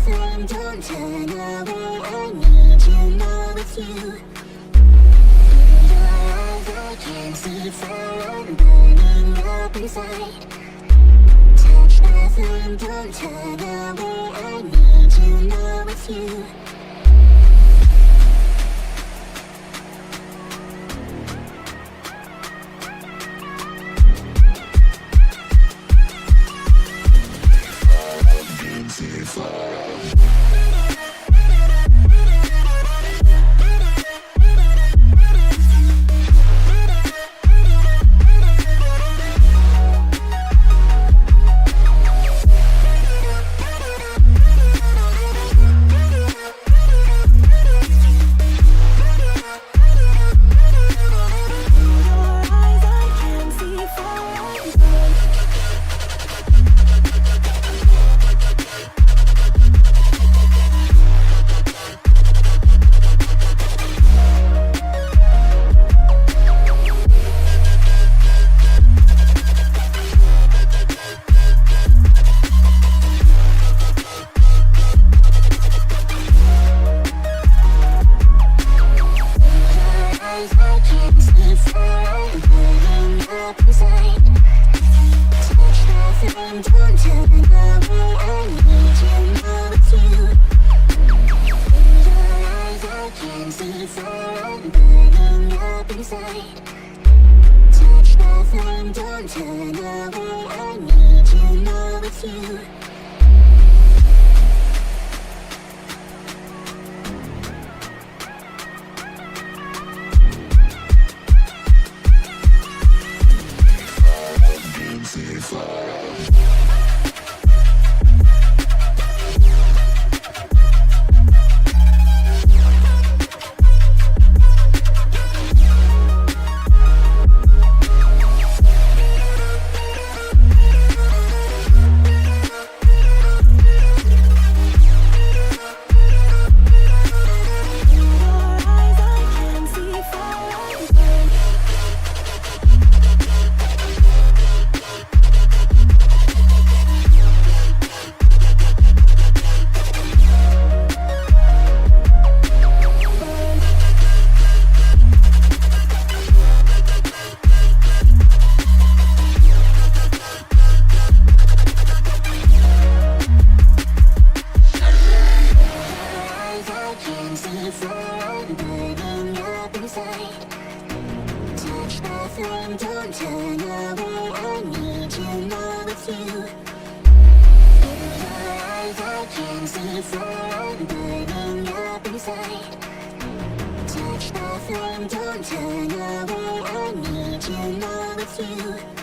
flame, don't turn away. I need to know it's you. In your eyes I can see fire, I'm burning up inside. Touch the flame, don't turn away. I need to know it's you. Touch the flame, don't turn away. I need to know it's you.